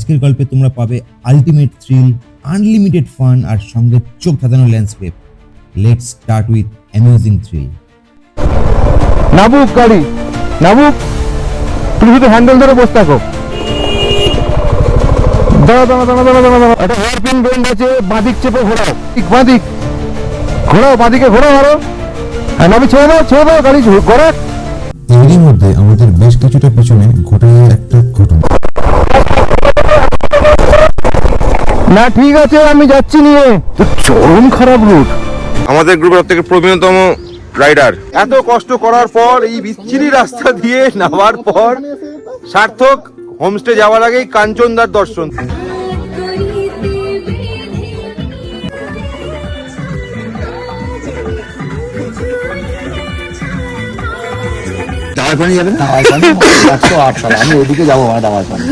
আজকের গল্পে তোমরা পাবে আলটিমেট থ্রিল, আনলিমিটেড ফান আর সঙ্গে চোখ ধাঁধানো landscape. Let's start with amazing thrill. নাবুক গাড়ি, নাবুক, তুমি শুধু হ্যান্ডেল ধরে বসে থাকো। দাঁড়া দাঁড়া দাঁড়া দাঁড়া দাঁড়া দাঁড়া, একটা হেয়ারপিন বেন্ড আছে, বাঁদিক চেপে ঘোরাও, বাঁদিক ঘোরাও, বাঁদিকে ঘোরাও আরো। হ্যাঁ নাবি, ছেড়ে দাও গাড়ি ঘোরা। এরই মধ্যে আমাদের বেশ কিছুটা পিছনে ঘটে যায় একটা ঘটনা। না ঠিক আছে, আমি যাচ্ছি নিয়ে। চরম খারাপ রুট। আমাদের গ্রুপের থেকে প্রবীণতম রাইডার এত কষ্ট করার পর এই বিচ্ছিরি রাস্তা দিয়ে নামার পর সার্থক হোমস্টে যাওয়ার আগেই কাঞ্চনদার দর্শন। দাওয়ার পানি যাবে না? দাওয়ার পানি 108 সাল, আমি ওদিকে যাবো মানে দাওয়ার পানি।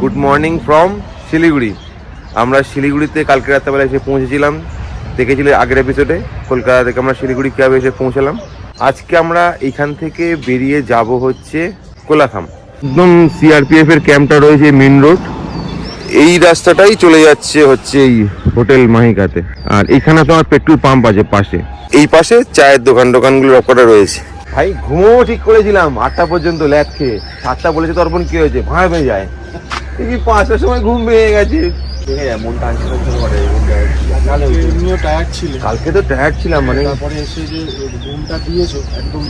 Good morning from Siliguri. আমরা শিলিগুড়িতে কালকে রাত্রেবেলা এসে পৌঁছেছিলাম, দেখেছিলে আগের এপিসোডে। কলকাতা থেকে আমরা শিলিগুড়ি কীভাবে এসে পৌঁছালাম। আজকে আমরা এইখান থেকে বেরিয়ে যাব হচ্ছে কোলাখাম। একদম সিআরপিএফ এর ক্যাম্পটা রয়েছে মেন রোড, এই রাস্তাটাই চলে যাচ্ছে হচ্ছে এই হোটেল মাহিকাতে। আর এইখানে তোমার পেট্রোল পাম্প আছে পাশে, এই পাশে চায়ের দোকানগুলো রকটা রয়েছে। ভাই ঘুমও ঠিক করেছিলাম 8টা পর্যন্ত ল্যাদ খেয়ে। 7টা বলেছে তর্পণ কি হয়েছে, ভাঁড় ভেঙে যায়। দেখি 5টার সময় ঘুম ভেঙে গেছে। কালকে তো টায়ার্ড ছিলাম, মানে তারপরে এসে যে ঘুমটা দিয়েছো একদম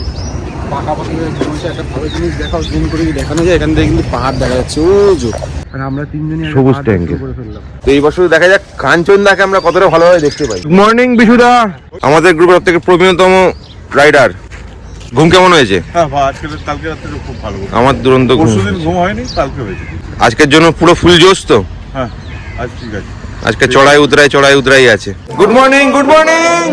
পাকাপাকি ঘুমটা একটা ভালো জিনিস দেখাও, জুম করে দেখানো যায়। এখান থেকে কিন্তু পাহাড় দেখা যাচ্ছে ওজো, আর আমরা তিনজনই সবুজ ট্যাঙ্কে করে ফেললাম। তো এই বছর দেখা যাক কাঞ্চনদাকে আমরা কতটা ভালোভাবে দেখতে পাই। গুড মর্নিং বিশুদা, আমাদের গ্রুপের থেকে প্রবীণতম রাইডার। ঘুম কেমন হয়েছে? হ্যাঁ কালকে রাতে খুব ভালো ঘুম। আমার দুরন্ত ঘুম। পরশুদিন ঘুম হয়নি, কালকে হয়েছে। আজকের জন্য পুরো ফুল জোশ তো? হ্যাঁ আজ ঠিক আছে। আজকে চড়াই উতরাই আছে। Good morning good morning.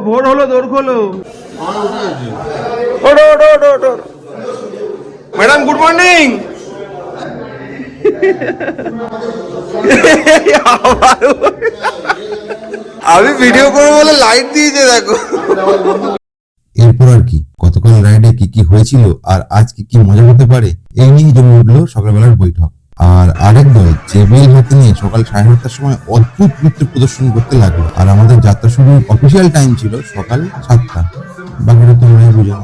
ভোর হলো, দৌড় খোলো। Madam good morning. আমি ভিডিও করবো বলে লাইট দিয়েছে, দেখো। এরপর আর কি, গতকাল রাইডে কি কি হয়েছিল আর আজ কি কি মজা হতে পারে, এই নিয়ে জমে উঠলো সকালবেলার বৈঠক। আর আরেক দল চেবিল হাতে নিয়ে সকাল 7:30টার সময় অদ্ভুত নৃত্য প্রদর্শন করতে লাগলো। আর আমাদের যাত্রা শুরুর অফিসিয়াল টাইম ছিল সকাল 7টা। বাকিটা তোমরাই বুঝো।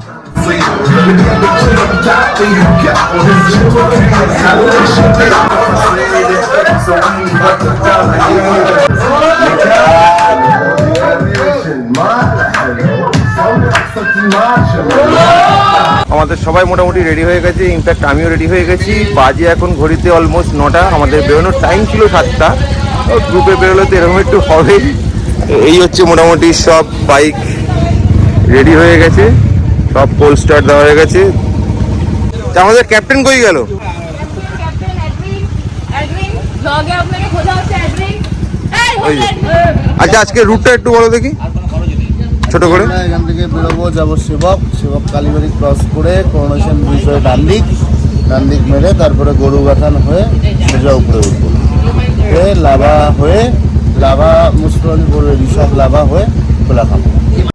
আমাদের সবাই মোটামুটি রেডি হয়ে গেছে, ইনফ্যাক্ট আমিও রেডি হয়ে গেছি। বাজে এখন ঘড়িতে অলমোস্ট 9টা। আমাদের বেরোনোর টাইম ছিল 7টা। গ্রুপে বেরোলে তো এরকম একটু হবেই। এই হচ্ছে মোটামুটি সব বাইক রেডি হয়ে গেছে, সব পোল স্টার্ট দেওয়া হয়ে গেছে। আমাদের ক্যাপ্টেন কই গেল? আচ্ছা আজকে রুটটা একটু বলো দেখি ছোট করে। এখান থেকে বেরোবো, যাবো সেবক কালীবাড়ি ক্রস করে করোনেশন ব্রিজ হয়ে ডান দিক মেরে তারপরে গরুগাথান হয়ে সোজা উপরে উঠবো, লাভা মুসলমান পড়বে, ঋষভ লাভা হয়ে কোলাখাম।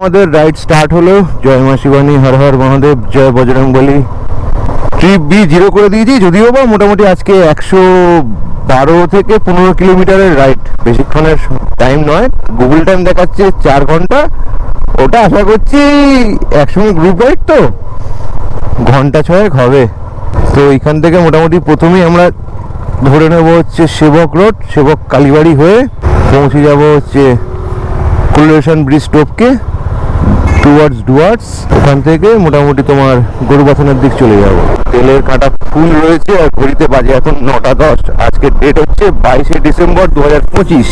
আমাদের রাইড স্টার্ট হলো। জয় মা শিবানী, হর হর মহাদেব, জয় বজরংবলী। ট্রিপ B0 করে দিয়েছি, যদিও বা মোটামুটি আজকে 112 থেকে 15 কিলোমিটারের রাইড, বেশিক্ষণের টাইম নয়। গুগল টাইম দেখাচ্ছে 4 ঘন্টা। ওটা আশা করছি একসঙ্গে গ্রুপ রাইড তো ঘন্টা 6 হবে। তো এখান থেকে মোটামুটি প্রথমেই আমরা ধরে নেব হচ্ছে সেবক রোড, সেবক কালীবাড়ি হয়ে পৌঁছে যাব হচ্ছে কুলেশন ব্রিজ টপকে টুয়ার্ডস ডুয়ার্ডস। ওখান থেকে মোটামুটি তোমার গরুবাথানের দিক চলে যাব। তেলের কাঁটা ফুল রয়েছে আর ঘড়িতে বাজে এখন 9টা 10। আজকের ডেট হচ্ছে 22শে ডিসেম্বর 2025।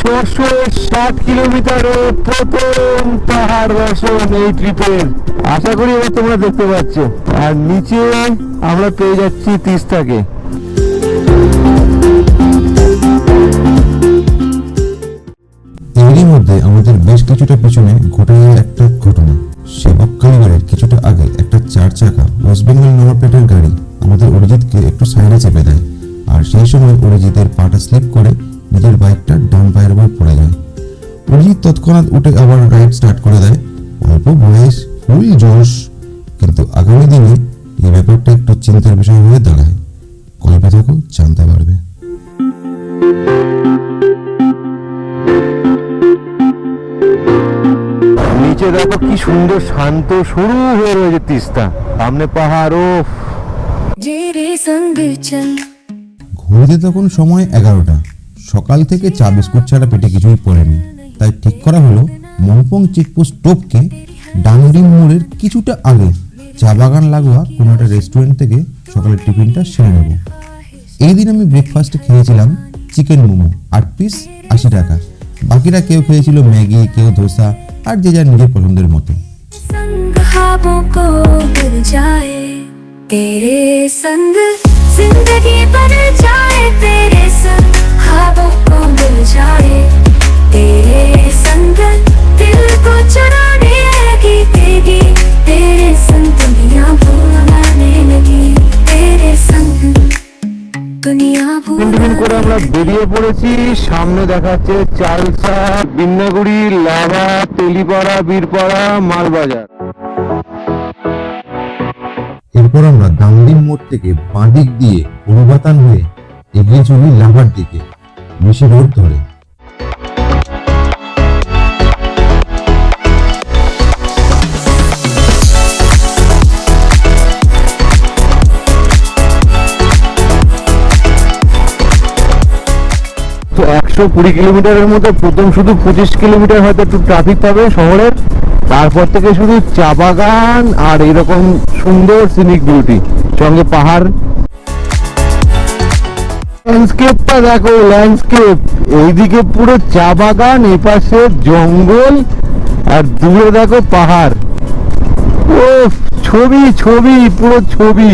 660 কিলোমিটারে প্রথম পাহাড় দর্শন এই ট্রিপের। আশা করি এবার তোমরা দেখতে পাচ্ছ। আর নিচে আমরা পেয়ে যাচ্ছি তিস্তাকে। এরই মধ্যে আমাদের বেশ কিছুটা পিছনে ঘটে যায় একটা ঘটনা। সেবক কালীবাড়ির কিছুটা আগে একটা 4 চাকা ওয়েস্ট বেঙ্গল নম্বর প্লেটের গাড়ি আমাদের অরিজিৎকে একটু সাইডে চেপে দেয়। আর সেই সময় অরিজিতের পাটা স্লিপ করে নিজের বাইকটা ডান পায়ের উপর পড়ে যায়। অরিজিৎ তৎক্ষণাৎ উঠে আবার রাইড স্টার্ট করে দেয়। অল্প বয়স, ফুল জোশ, কিন্তু আগামী দিনে এই ব্যাপারটা একটু চিন্তার বিষয় হয়ে দাঁড়ায়। গল্পে থাকো, জানতে পারবে। নিচে দেখো কি সুন্দর শান্ত শুরু হয়ে রয়েছে তিস্তা, সামনে পাহাড়। ও ঘড়িতে তখন সময় 11টা। সকাল থেকে চা বিস্কুট ছাড়া পেটে কিছুই পড়েনি, তাই ঠিক করা হলো মনপং চেকপোস্ট টোপকে ডাংডিম মোড়ের কিছুটা আগে চা বাগান লাগোয়া কোনো একটা রেস্টুরেন্ট থেকে সকালের টিফিনটা সেরে নেব। এই দিন আমি ব্রেকফাস্টে খেয়েছিলাম চিকেন মোমো, 8 পিস 80 টাকা। বাকিরা কেউ খেয়েছিল ম্যাগি, কেউ ধোসা, আর যে যার নিজের পছন্দের মতো। तेरे संग जिंदगी बन जाए, तेरे संग ख्वाबों को मिल जाए, तेरे संग दिल को चुराने लगी तेरी, तेरे संग दुनिया भूलने लगी, तेरे संग दुनिया টিফিন করে আমরা বেরিয়ে পড়েছি। সামনে দেখাচ্ছে চালসা, বিন্নাগুড়ি, লাভা, তেলিপাড়া, বীরপাড়া, মালবাজার। এরপর আমরা ডাংডিম মোড় থেকে বাঁদিক দিয়ে গরুবাতান হয়ে এগিয়ে চলি লাভার দিকে, মিশি রোড ধরে। তো 120 কিলোমিটারের মধ্যে প্রথম শুধু 25 কিলোমিটার হয়তো একটু ট্রাফিক পাবে শহরের, তারপর থেকে শুধু চা বাগান আর এরকম সুন্দর সিনিক বিউটি, সঙ্গে পাহাড়। ল্যান্ডস্কেপটা দেখো, ল্যান্ডস্কেপ এইদিকে পুরো চা বাগান, এই পাশে জঙ্গল, আর দূরে দেখো পাহাড়। ও ছবি ছবি, পুরো ছবি।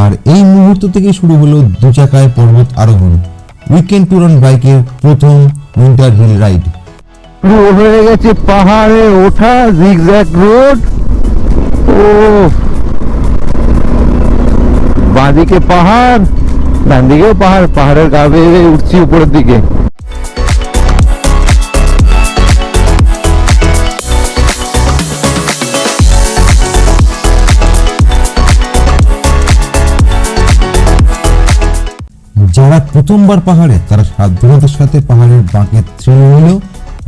আর এই মুহূর্ত থেকে শুরু হলো 2 চাকায় পর্বত আরোহণ, উইকেন্ড ট্যুর অন বাইকের প্রথম উইন্টার হিল রাইড। শুরু হয়ে গেছে পাহাড়ে ওঠা, জিগজ্যাগ রোড। ও বাঁদিকে পাহাড়, ডান দিকেও পাহাড়, পাহাড়ের গা বেয়ে উঠছি উপরের দিকে। যারা প্রথমবার পাহাড়ে, তারা সাবধানতার সাথে পাহাড়ের বাঁকে থ্রিল নিল,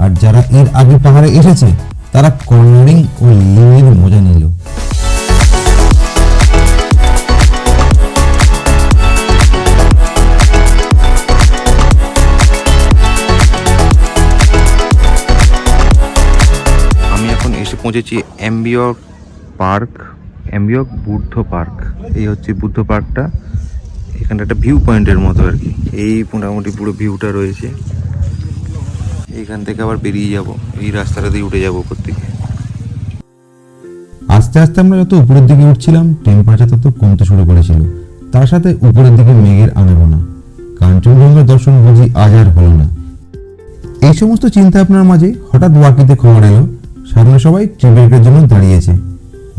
আর যারা এর আগে পাহাড়ে এসেছে তারা কর্নারিং ও লিংয়ের মজা নিল। আমি এখন এসে পৌঁছেছি অ্যাম্বিয়ক পার্ক, অ্যাম্বিয়ক বুদ্ধ পার্ক। এই হচ্ছে বুদ্ধ পার্কটা। এখানটা একটা ভিউ পয়েন্টের মতো আর কি। এই মোটামুটি পুরো ভিউটা রয়েছে। এইখান থেকে আবার বেরিয়ে যাব, এই রাস্তাটা দিয়ে উঠে যাবো উপর দিকে। আস্তে আস্তে আমরা যত উপরের দিকে উঠছিলাম, টেম্পারেচার তত কমতে শুরু করেছিল। তার সাথে উপরের দিকে মেঘের আনাগোনা। কাঞ্চনজঙ্ঘার দর্শন বুঝি আজ আর হলো না। এই সমস্ত চিন্তা আপনার মাঝে হঠাৎ ওয়াকিতে খবর এলো সামনে সবাই টি ব্রেকের জন্য দাঁড়িয়েছে।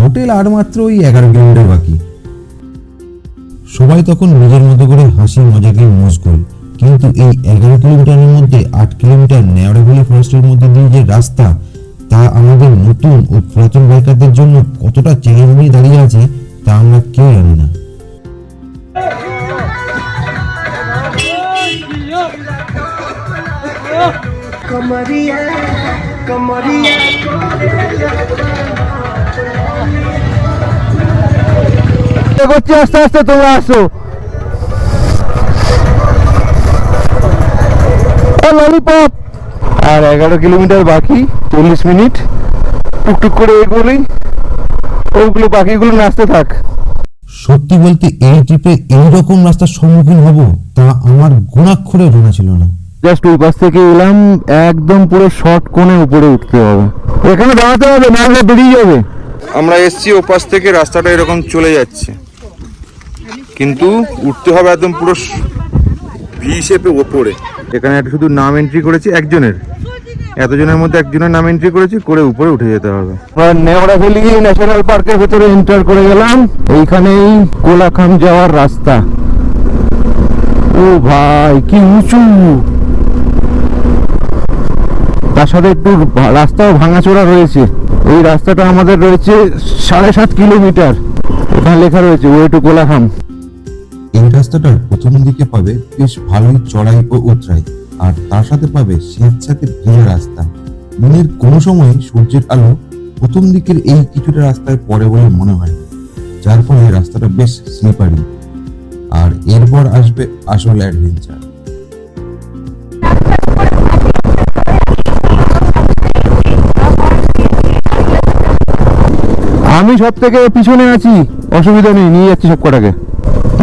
হোটেল আর মাত্র ওই 11 কিলোমিটার বাকি। সবাই তখন নিজের মতো করে হাসি মজাকে মশগুল। কিন্তু এই 11 কিলোমিটারের মধ্যে 8 কিলোমিটার নেওয়ারাভ্যালি ফরেস্টের মধ্যে দিয়ে যে রাস্তা, তা আমাদের নতুন ও পুরাতন বাইকারদের জন্য কতটা চ্যালেঞ্জ নিয়ে দাঁড়িয়ে আছে তা আমরা কেউ জানি না। করছি আস্তে আস্তে, তোমরা আসো। ললিপপ। আর 11 কিলোমিটার বাকি, 40 মিনিট। টুকটুক করে এগুলোই, ওগুলো বাকিগুলো নাচতে থাক। সত্যি বলতে এই ট্রিপে এইরকম রাস্তার সম্মুখীন হব তা আমার গোনাক্ষরে জানা ছিল না। জাস্ট ওই পাশ থেকে এলাম, একদম পুরো শর্ট কোণে উপরে উঠতে হবে, এখানে দাঁড়াতে হবে, নাহলে বেরিয়ে যাবে। আমরা এসছি ওপাশ থেকে, রাস্তাটা এরকম চলে যাচ্ছে, কিন্তু উঠতে হবে একদম পুরো ভি শেপে ওপরে। এখানে একটা শুধু নাম এন্ট্রি করেছি একজনের, এতজনের মধ্যে একজনের নাম এন্ট্রি করেছি, করে উপরে উঠে যেতে হবে। নেওড়াভেলি ন্যাশনাল পার্কের ভেতরে এন্টার করে গেলাম, এইখানেই কোলাখাম যাওয়ার রাস্তা। ও ভাই কি উঁচু, তার সাথে একটু রাস্তাও ভাঙাচোরা রয়েছে। এই রাস্তাটা আমাদের রয়েছে 7.5 কিলোমিটার। এখানে লেখা রয়েছে ওয়ে টু কোলাখাম। এই রাস্তাটার প্রথম দিকে পাবে বেশ ভালোই চড়াই ও উতরাই, আর তার সাথে পাবে স্যাঁতস্যাঁতে ভেজা রাস্তা। দিনের কোনো সময় সূর্যের আলো প্রথম দিকের এই কিছুটা রাস্তায় পড়ে বলে মনে হয় না, যার ফলে রাস্তাটা বেশ স্লিপারি। আর এরপর আসবে আসল অ্যাডভেঞ্চার। আমি সব থেকে পিছনে আছি, অসুবিধা নেই, নিয়ে যাচ্ছি সব কটাকে।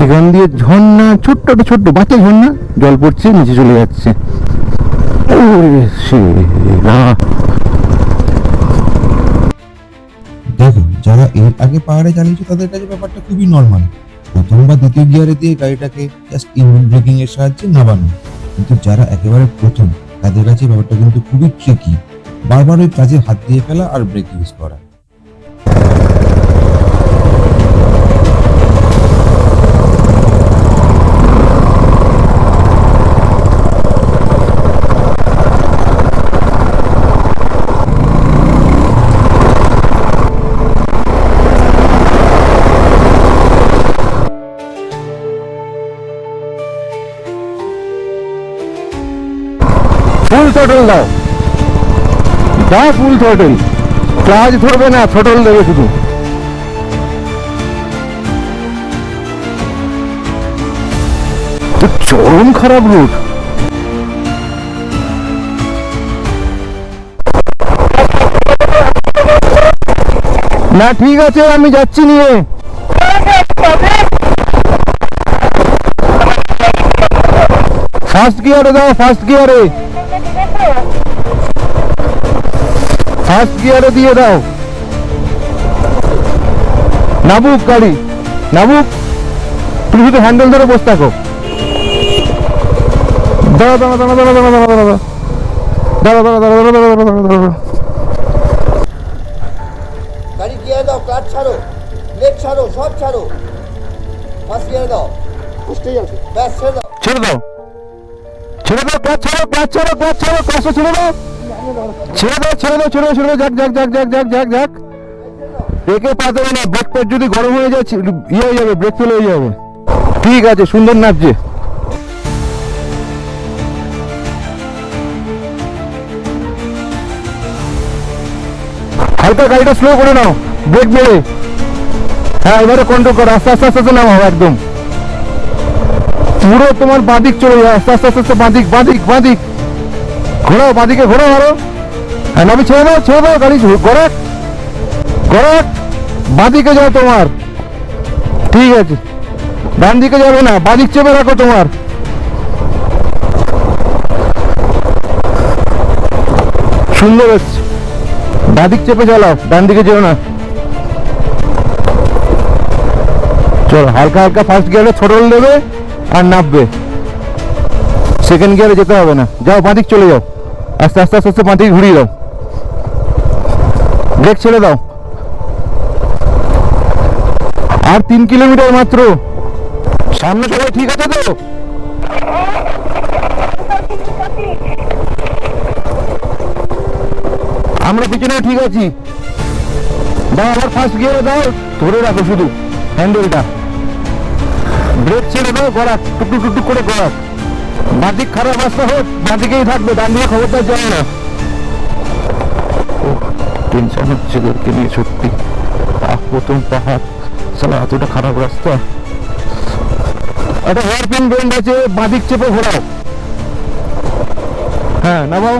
এখান দিয়ে ঝর্ণা, ছোট্ট ছোট্ট বাচ্চা ঝর্ণা, জল পড়ছে, নিচে চলে যাচ্ছে। দেখো, যারা এর আগে পাহাড়ে চালিয়েছে তাদের কাছে ব্যাপারটা খুবই নর্মাল, প্রথম বা দ্বিতীয় গিয়ারে দিয়ে গাড়িটাকে জাস্ট ইঞ্জিন ব্রেকিং এর সাহায্যে নামানো। কিন্তু যারা একেবারে প্রথম, তাদের কাছে ব্যাপারটা কিন্তু খুবই ট্রিকি, বারবার ওই কাজে হাত দিয়ে ফেলা আর ব্রেক ইউজ করা। ফুল থ্রটল দাও, দাও ফুল থ্রটল, ক্লাচ ধরবে না, থ্রটল দেবে শুধু। চরম খারাপ রুট। না ঠিক আছে, আমি যাচ্ছি নিয়ে। ফার্স্ট গিয়ারে দাও, ফার্স্ট গিয়ারে, ফার্স্ট গিয়ারে দিয়ে দাও। নাবুক গাড়ি, নাবুক, তুমি শুধু হ্যান্ডেল ধরে বসে থাকো। দাঁড়া দাঁড়া দাঁড়া দাঁড়া দাঁড়া দাঁড়া দাঁড়া দাঁড়া দাঁড়া দাঁড়া দাঁড়া দাঁড়া দাঁড়া দাঁড়া। গাড়ি গিয়ার দাও, ক্লাচ ছাড়ো, ব্রেক ছাড়ো, সব ছাড়ো, ফার্স্ট গিয়ার দাও, বুঝতেই আছে, ব্যাস ছেড়ে দাও, ছেড়ে দাও, ছেড়ে দাও, ক্লাচ ছাড়ো, ক্লাচ ছাড়ো, ক্লাচ ছাড়ো, ক্লাচটা ছেড়ে দাও, ছেড়ে দাও, ছেড়ে দাও, ছেড়ে দাও, ছেড়ে দাও, যাক যাক যাক যাক যাক যাক যাক। ব্রেকে পা দেবে না, ব্রেক প্যাড যদি গরম হয়ে যায় ইয়ে হয়ে যাবে, ব্রেক ফেল হয়ে যাবে। ঠিক আছে, সুন্দর নাচছে। হালকা গাড়িটা স্লো করে নাও, ব্রেক মেরে। হ্যাঁ, এবারে কন্ট্রোল করো, আস্তে আস্তে আস্তে নামাও, একদম পুরো তোমার বাঁদিক চলে যায়, আস্তে আস্তে আস্তে বাঁদিক বাঁদিক বাঁদিক ঘোরাও, বাঁদিকে ঘোরাও আরো। হ্যাঁ, নামি ছেড়ে দাও, ছেড়ে দাও, গাড়ি গড়াক গড়াক, বাঁদিকে যাও তোমার। ঠিক আছে, ডান দিকে যাবে না, বাঁদিক চেপে রাখো তোমার। সুন্দর হচ্ছে, বাঁদিক চেপে চালাও, ডান দিকে যেও না। চলো, হালকা হালকা ফার্স্ট গিয়ারে থ্রটল দেবে আর নামবে, সেকেন্ড গিয়ারে যেতে হবে না। যাও, বাঁদিক চলে যাও, আস্তে আস্তে আস্তে আস্তে বাঁদিক ঘুরিয়ে দাও, ব্রেক ছেড়ে দাও। আর 3 কিলোমিটার মাত্র, সামনে সবাই ঠিক আছে তো? আমরা পিছনে ঠিক আছি। দাও, আবার ফার্স্ট গিয়ারে দাও, ধরে রাখো শুধু হ্যান্ডেলটা, ব্রেক ছেড়ে দাও, গড়াক, টুকটুক টুকটুক করে গড়াক। বাঁদিক খারাপ রাস্তা হোক, বাঁদিকেই থাকবে, ডান দিকে খবরদার যায় না। টেনশন হচ্ছে ওদেরকে নিয়ে সত্যি, প্রথম পাহাড়, সালা এতটা খারাপ রাস্তা। একটা হেয়ারপিন বেন্ড আছে, বাঁদিক চেপে ঘোরাও। হ্যাঁ, নামাও,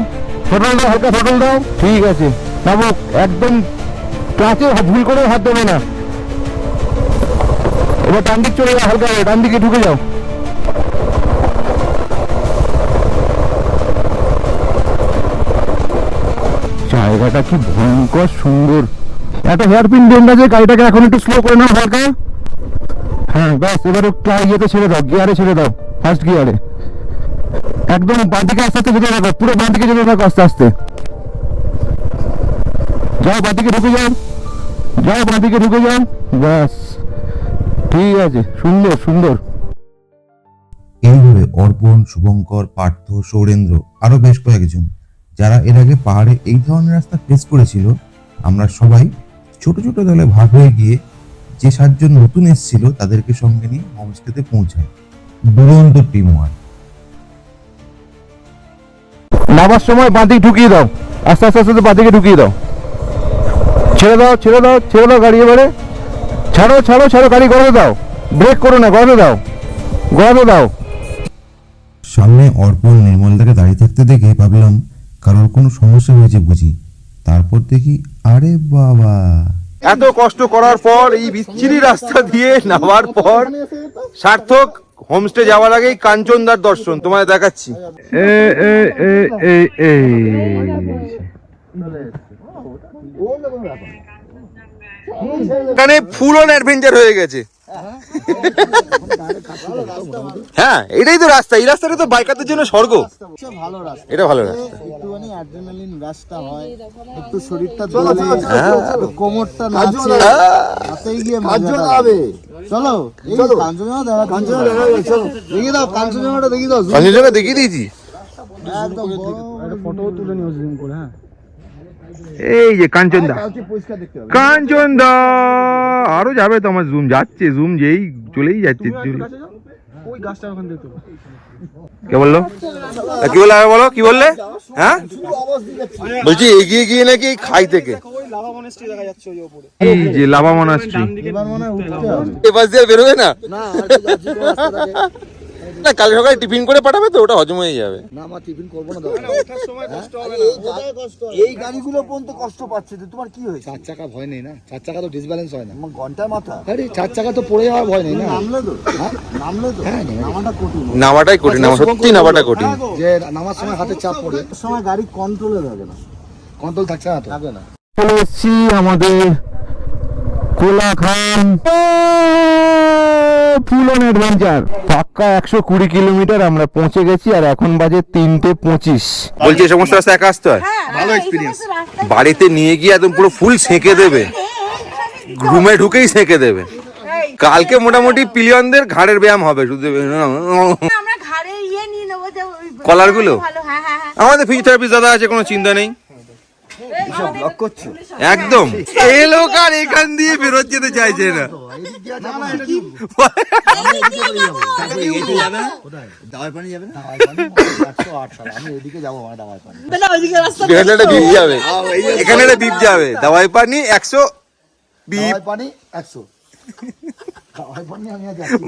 থ্রটল দাও, হালকা থ্রটল দাও। ঠিক আছে, নামো, একদম ক্লাচে ভুল করে হাত দেবে না। এবার ডান দিক চলে যাও, হালকা ডান দিকে ঢুকে যাও। জায়গাটা কি ভয়ঙ্কর সুন্দর, একটা হেয়ারপিন বেন্ড আছে, গাড়িটাকে এখন একটু স্লো করে নাও হালকা। হ্যাঁ ব্যাস, এবার একটু ইয়েতে ছেড়ে দাও, গিয়ারে ছেড়ে দাও, ফার্স্ট গিয়ারে। একদম বাঁ দিকে আস্তে আস্তে যেতে থাকো, পুরো বাঁ দিকে যেতে থাকো আস্তে আস্তে। যাও বাঁ দিকে ঢুকে যাও, যাও বাঁ দিকে ঢুকে যাও, ব্যাস ঠিক আছে, সুন্দর সুন্দর। এইভাবে অর্পণ, শুভঙ্কর, পার্থ, সৌরেন্দ্র আরো বেশ কয়েকজন যারা এর আগে পাহাড়ে এই ধরনের রাস্তা ফেস করেছিল, আমরা সবাই ছোট ছোট দলে ভাগ হয়ে গিয়ে যে 7 জন নতুন এসেছিল তাদেরকে সঙ্গে নিয়ে হোমস্টেতে পৌঁছায়। দুরন্ত টিম ওয়ার্ক। নামার সময় বাঁ দিকে ঢুকিয়ে দাও, আস্তে আস্তে আস্তে বাঁ দিকে ঢুকিয়ে দাও। ছেড়ে দাও ছেড়ে দাও ছেড়ে দাও গাড়ি, এবারে ছাড়ো ছাড়ো ছাড়ো, গাড়ি গড়াতে দাও, ব্রেক করো না, গড়াতে দাও গড়াতে দাও। সামনে অর্পণ নির্মলদাকে দাঁড়িয়ে থাকতে দেখে ভাবলাম কারোর কোনো সমস্যা হয়েছে বুঝি। তারপর দেখি আরে বাবা, এত কষ্ট করার পর এই বিচ্ছিরি রাস্তা দিয়ে নামার পর সার্থক। হোমস্টে যাওয়ার আগেই কাঞ্চনদার দর্শন তোমায় দেখাচ্ছি। এখানে ফুল অন অ্যাডভেঞ্চার হয়ে গেছে। হ্যাঁ এটাই তো রাস্তা, এই রাস্তাটা তো বাইকারদের জন্য স্বর্গ। ভালো রাস্তা, এটা ভালো রাস্তা। একটুখানি অ্যাড্রেনালিন রাশটা হয়, একটু শরীরটা দোলে, কোমরটা নাচে, হাতেই গিয়ে মজা হবে। চলো এই কাঞ্চনজঙ্ঘা দেখা, কাঞ্চনজঙ্ঘা দেখা যাচ্ছে, চলো দেখিয়ে দাও, কাঞ্চনজঙ্ঘাটা দেখিয়ে দাও। কাঞ্চনজঙ্ঘা দেখিয়ে দিয়েছি একদম একটা ফটো তুলে নিও জুম করে। হ্যাঁ এই যে কাঞ্চনদা, পরিষ্কার দেখতে হবে। কাঞ্চনদা আরো যাবে তো, আমার জুম যাচ্ছে, জুম যেই চলেই যাচ্ছে। ওই গাছটা ওখান দিয়ে তো কে বললো? কি বললে আরে বলো, কি বললে? হ্যাঁ বলছি এগিয়ে গিয়ে নাকি খাই থেকে ওই লাভা মনেস্ট্রি দেখা যাচ্ছে ওই উপরে। এই যে লাভা মনাস্ট্রি, এবার মনে হয় উঠতে হবে। এবার দিয়ে বেরোবে না না আর একটু যাচ্ছি তো রাস্তা থাকে। না, কাল সকালে টিফিন করে পাঠাবে তো, ওটা হজম হয়ে যাবে। না আমার টিফিন করবো না, ওঠার সময় কষ্ট হবে না। এই গাড়িগুলো পর্যন্ত কষ্ট পাচ্ছে, তোমার কি হয়েছে? 4 চাকা ভয় নেই না, 4 চাকা তো ডিসব্যালেন্স হয় না, ঘন্টার মাথা। আরে 4 চাকা তো পড়ে যাওয়ার ভয় নেই না, নামলে তো, নামলে তো। হ্যাঁ নামাটা কঠিন, নামাটাই কঠিন, নামা সত্যি নামাটা কঠিন। যে নামার সময় হাতে চাপ পড়ে, সময় গাড়ি কন্ট্রোলে থাকে না, কন্ট্রোল থাকছে না তো, থাকে না। চলে এসছি আমাদের কোলাখান ফুল অন অ্যাডভেঞ্চার। পাক্কা 120 কিলোমিটার আমরা পৌঁছে গেছি, আর এখন বাজে 3:25। বলছি এই সমস্ত রাস্তা একা আসতে হয়? ভালো এক্সপিরিয়েন্স। বাড়িতে নিয়ে গিয়ে একদম পুরো ফুল সেঁকে দেবে, রুমে ঢুকেই সেঁকে দেবে। কালকে মোটামুটি পিলিয়নদের ঘাড়ের ব্যায়াম হবে শুধু, আমরা ঘাড়ে ইয়ে নিয়ে নেবো যে কলারগুলো। ভালো। হ্যাঁ হ্যাঁ হ্যাঁ আমাদের ফিজিওথেরাপিস্ট দাদা আছে, কোনো চিন্তা নেই। একদম এই লোক আর এখান দিয়ে ফেরত যেতে চাইছে না। এখানে একটা বিপ যাবে, এখানে একটা বিপ যাবে, দাওয়াই পানি 100 বিপ পানি 100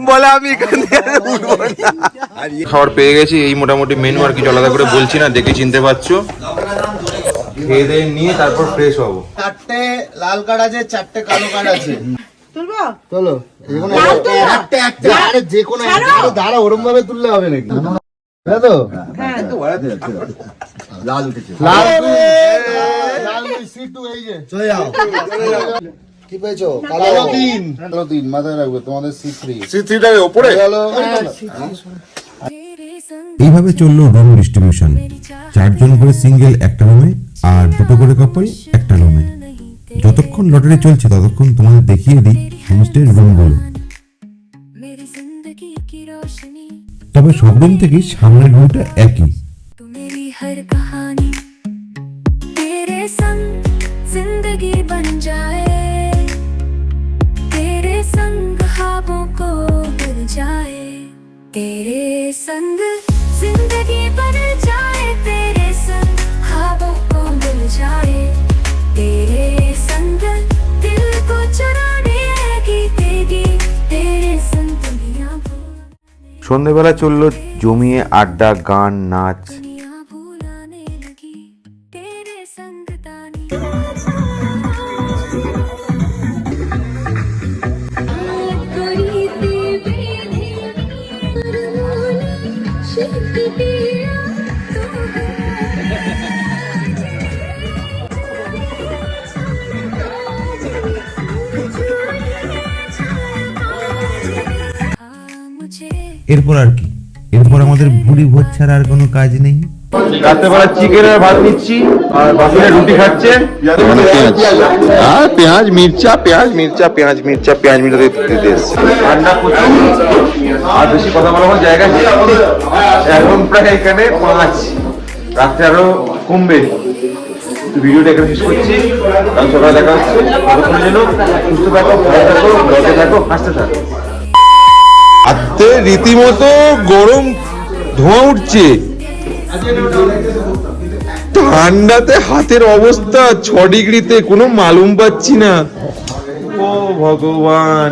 বলে আমি এখান থেকে উঠবো না। খাবার পেয়ে গেছি, এই মোটামুটি মেনু, আর কিছু আলাদা করে বলছি না, দেখে চিনতে পারছো। খেয়ে দিয়ে নিয়ে তারপর ফ্রেশ হবো। 4টে লাল কার্ড আছে, 4টে কালো কার্ড আছে। তুলবো চলো যেকোনো একটা, আরে যেকোনো দাঁড়া, ওরম ভাবে তুললে হবে নাকি? তাই তো? লাল উঠেছে, লাল C2 এই যে চলে যাও। কি পেয়েছো? কালো 3, কালো 3 মাথায় রাখবে, তোমাদের C3 C3টার উপরে গেল। तेरे संग এইভাবে চললো রুম ডিস্ট্রিবিউশন। 4 জন করে সিঙ্গেল একটা রুমে, আর 2টো করে কাপল একটা রুমে। যতক্ষণ লটারি চলছে ততক্ষণ তোমাদের দেখিয়ে দিই হোমস্টের রুমগুলো। मेरी जिंदगी की रोशनी, তবে সব রুম থেকেই সামনের ভিউটা একই। तू मेरी हर कहानी, तेरे संग जिंदगी बन जाए, तेरे संग ख्वाबों को मिल जाए, तेरे संग जिंदगी बन जाए, तेरे संग ख्वाबों को मिल जाए, तेरे संग दिल को चुराने लगी तेरी, तेरे संग दुनिया সন্ধ্যেবেলা চললো জমিয়ে আড্ডা, गान नाच। दुनिया भुलाने लगी तेरे संग तानी। कोई এরপর আর কি, এরপর আমাদের ভুড়ি ভোজ ছাড়া আর কোনো কাজ নেই। রাত্রেবেলা চিকেন আর ভাত নিচ্ছি, আর বাকিরা রুটি খাচ্ছে। পেঁয়াজ মির্চা দিতে এসছে। ঠান্ডা প্রচুর, আর বেশি কথা বলার জায়গা নেই। এখন প্রায় এখানে 5, রাত্রে আরো কমবে। ভিডিওটা এখানে শেষ করছি, কাল সকালে দেখা হচ্ছে। ততক্ষণের জন্য সুস্থ থাকো, ভালো থাকো, ব্লগে থাকো, হাসতে থাকো। হাতে রীতিমতো গরম ধোঁয়া উঠছে, ঠান্ডাতে হাতের অবস্থা 6 ডিগ্রিতে, কোনো মালুম পাচ্ছি না। ও ভগবান।